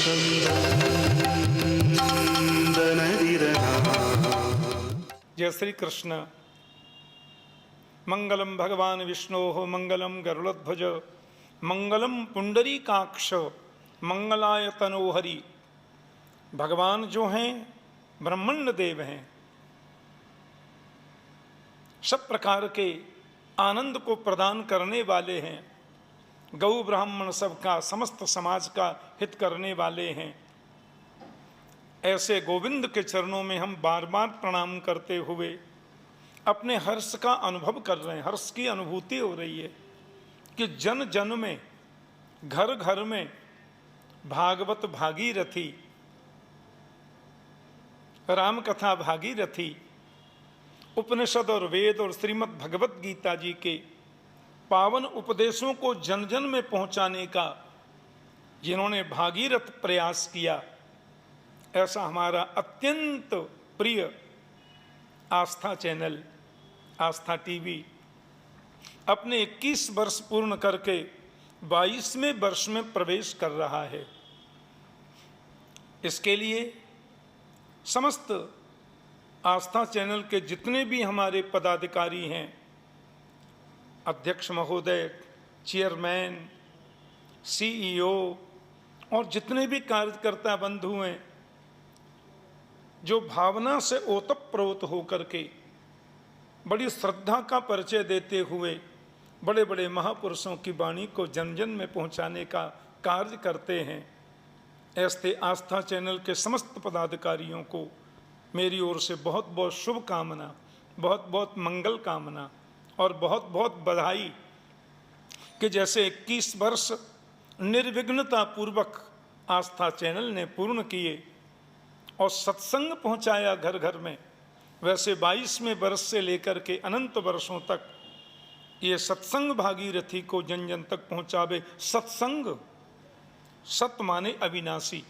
जय श्री कृष्ण। मंगलम भगवान विष्णो मंगलम गरुड़ध्वज मंगलम पुंडरीकाक्ष मंगलाय तनोहरि। भगवान जो हैं ब्रह्मांड देव हैं, सब प्रकार के आनंद को प्रदान करने वाले हैं, गौ ब्राह्मण सबका समस्त समाज का हित करने वाले हैं। ऐसे गोविंद के चरणों में हम बार बार प्रणाम करते हुए अपने हर्ष का अनुभव कर रहे हैं। हर्ष की अनुभूति हो रही है कि जन जन में, घर घर में भागवत भागीरथी, राम कथा भागीरथी, उपनिषद और वेद और श्रीमद् भगवत गीता जी के पावन उपदेशों को जन जन में पहुंचाने का जिन्होंने भागीरथ प्रयास किया, ऐसा हमारा अत्यंत प्रिय आस्था चैनल, आस्था टीवी अपने 21 वर्ष पूर्ण करके 22वें वर्ष में प्रवेश कर रहा है। इसके लिए समस्त आस्था चैनल के जितने भी हमारे पदाधिकारी हैं, अध्यक्ष महोदय, चेयरमैन, सीईओ और जितने भी कार्यकर्ता बंधु हैं, जो भावना से ओतप्रोत होकर के बड़ी श्रद्धा का परिचय देते हुए बड़े बड़े महापुरुषों की वाणी को जन जन में पहुंचाने का कार्य करते हैं, ऐसे आस्था चैनल के समस्त पदाधिकारियों को मेरी ओर से बहुत बहुत शुभकामना, बहुत बहुत मंगल कामना और बहुत बहुत बधाई कि जैसे 21 वर्ष निर्विघ्नता पूर्वक आस्था चैनल ने पूर्ण किए और सत्संग पहुंचाया घर घर में, वैसे 22वें वर्ष से लेकर के अनंत वर्षों तक ये सत्संग भागीरथी को जन जन तक पहुंचावे। सत्संग, सत माने अविनाशी,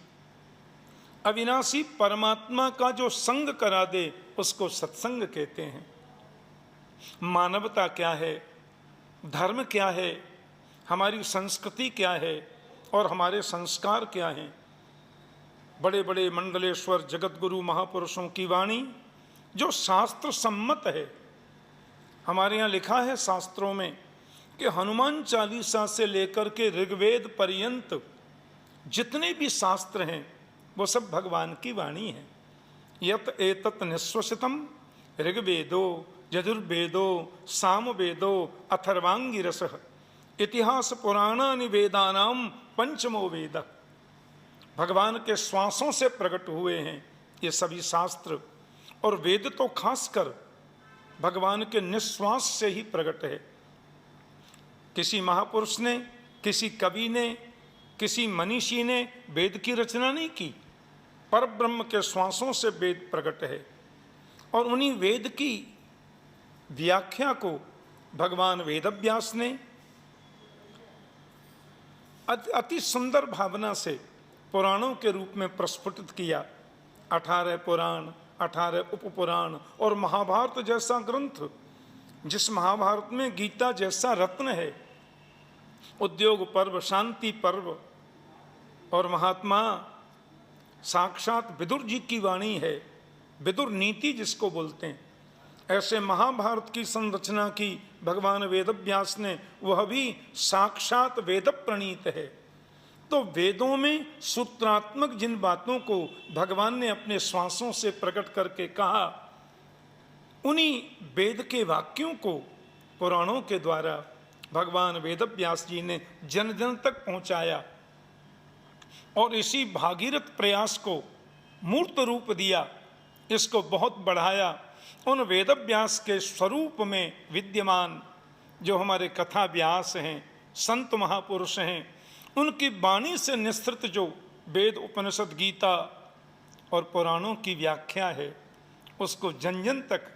अविनाशी परमात्मा का जो संग करा दे उसको सत्संग कहते हैं। मानवता क्या है, धर्म क्या है, हमारी संस्कृति क्या है और हमारे संस्कार क्या हैं, बड़े बड़े मंडलेश्वर जगतगुरु महापुरुषों की वाणी जो शास्त्र सम्मत है। हमारे यहाँ लिखा है शास्त्रों में कि हनुमान चालीसा से लेकर के ऋग्वेद पर्यंत जितने भी शास्त्र हैं वो सब भगवान की वाणी है। यत एतत् निश्वसितम ऋग्वेदो यजुर्वेदो सामवेदो अथर्वांगिरसः इतिहास पुराणानि वेदानाम पंचमो वेद। भगवान के श्वासों से प्रकट हुए हैं ये सभी शास्त्र, और वेद तो खासकर भगवान के निश्वास से ही प्रकट है। किसी महापुरुष ने, किसी कवि ने, किसी मनीषी ने वेद की रचना नहीं की, पर ब्रह्म के श्वासों से वेद प्रकट है। और उन्हीं वेद की व्याख्या को भगवान वेदव्यास ने अति सुंदर भावना से पुराणों के रूप में प्रस्फुटित किया। 18 पुराण, 18 उपपुराण और महाभारत जैसा ग्रंथ, जिस महाभारत में गीता जैसा रत्न है, उद्योग पर्व, शांति पर्व, और महात्मा साक्षात विदुर जी की वाणी है, विदुर नीति जिसको बोलते हैं, ऐसे महाभारत की संरचना की भगवान वेदव्यास ने, वह भी साक्षात वेद प्रणीत है। तो वेदों में सूत्रात्मक जिन बातों को भगवान ने अपने श्वासों से प्रकट करके कहा, उन्हीं वेद के वाक्यों को पुराणों के द्वारा भगवान वेदव्यास जी ने जन जन तक पहुंचाया और इसी भागीरथ प्रयास को मूर्त रूप दिया, इसको बहुत बढ़ाया। उन वेदव्यास के स्वरूप में विद्यमान जो हमारे कथा व्यास हैं, संत महापुरुष हैं, उनकी वाणी से निस्तृत जो वेद, उपनिषद, गीता और पुराणों की व्याख्या है, उसको जन जन तक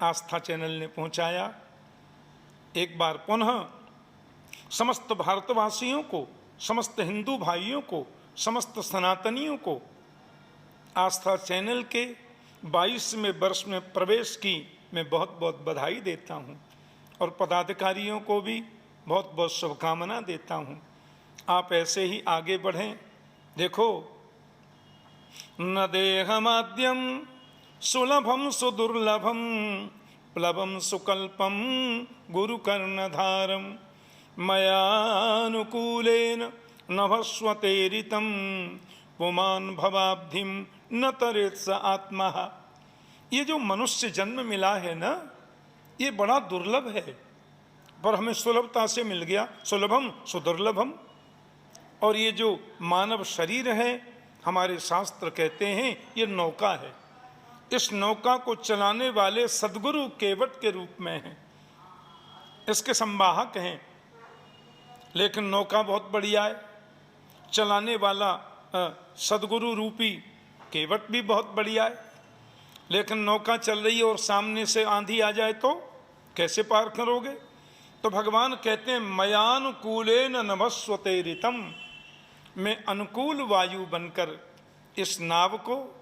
आस्था चैनल ने पहुंचाया। एक बार पुनः समस्त भारतवासियों को, समस्त हिंदू भाइयों को, समस्त सनातनियों को आस्था चैनल के 22वें वर्ष में प्रवेश की मैं बहुत बहुत बधाई देता हूँ और पदाधिकारियों को भी बहुत बहुत शुभकामना देता हूँ। आप ऐसे ही आगे बढ़ें, देखो, न देहमाद्यम सुलभम सुदुर्लभम प्लवम सुकल्पम गुरुकर्णधारम मयानुकूलेन नभस्वतेरितम पुमान भवाब्धिम न तरेत्स आत्मा। ये जो मनुष्य जन्म मिला है ना, ये बड़ा दुर्लभ है, पर हमें सुलभता से मिल गया, सुलभम सुदुर्लभम। और ये जो मानव शरीर है, हमारे शास्त्र कहते हैं ये नौका है। इस नौका को चलाने वाले सद्गुरु केवट के रूप में हैं, इसके संवाहक हैं। लेकिन नौका बहुत बढ़िया है, चलाने वाला सद्गुरु रूपी केवट भी बहुत बढ़िया है। लेकिन नौका चल रही है और सामने से आंधी आ जाए तो कैसे पार करोगे? तो भगवान कहते हैं मयानुकूलेन नभस्वतेरितम, मैं अनुकूल वायु बनकर इस नाव को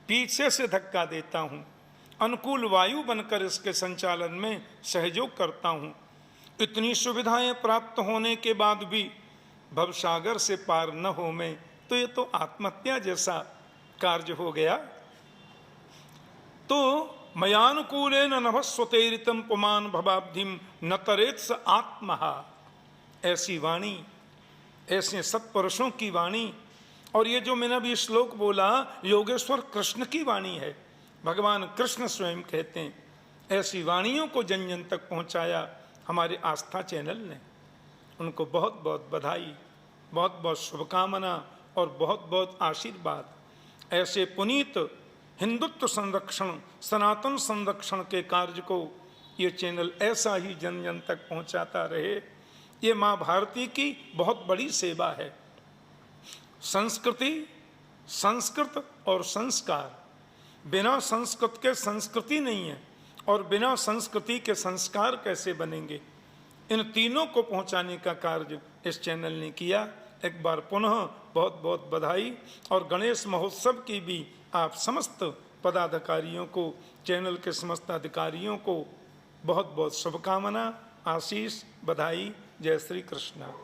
पीछे से धक्का देता हूँ, अनुकूल वायु बनकर इसके संचालन में सहयोग करता हूँ। इतनी सुविधाएं प्राप्त होने के बाद भी भवसागर से पार न हो मैं, तो ये तो आत्महत्या जैसा कार्य हो गया। तो मयानुकूलेन नभस्वतेरितम पुमान भवाब्धिम न तरेत्स आत्मा, ऐसी वाणी, ऐसे सत्पुरुषों की वाणी। और ये जो मैंने अभी श्लोक बोला, योगेश्वर कृष्ण की वाणी है। भगवान कृष्ण स्वयं कहते हैं, ऐसी वाणियों को जन जन तक पहुंचाया हमारे आस्था चैनल ने। उनको बहुत बहुत बधाई, बहुत बहुत शुभकामना और बहुत बहुत आशीर्वाद। ऐसे पुनीत हिंदुत्व संरक्षण, सनातन संरक्षण के कार्य को ये चैनल ऐसा ही जन जन तक पहुंचाता रहे। ये माँ भारती की बहुत बड़ी सेवा है। संस्कृति, संस्कृत और संस्कार, बिना संस्कृत के संस्कृति नहीं है, और बिना संस्कृति के संस्कार कैसे बनेंगे? इन तीनों को पहुंचाने का कार्य इस चैनल ने किया। एक बार पुनः बहुत बहुत बधाई। और गणेश महोत्सव की भी आप समस्त पदाधिकारियों को, चैनल के समस्त अधिकारियों को बहुत बहुत शुभकामना, आशीष, बधाई। जय श्री कृष्ण।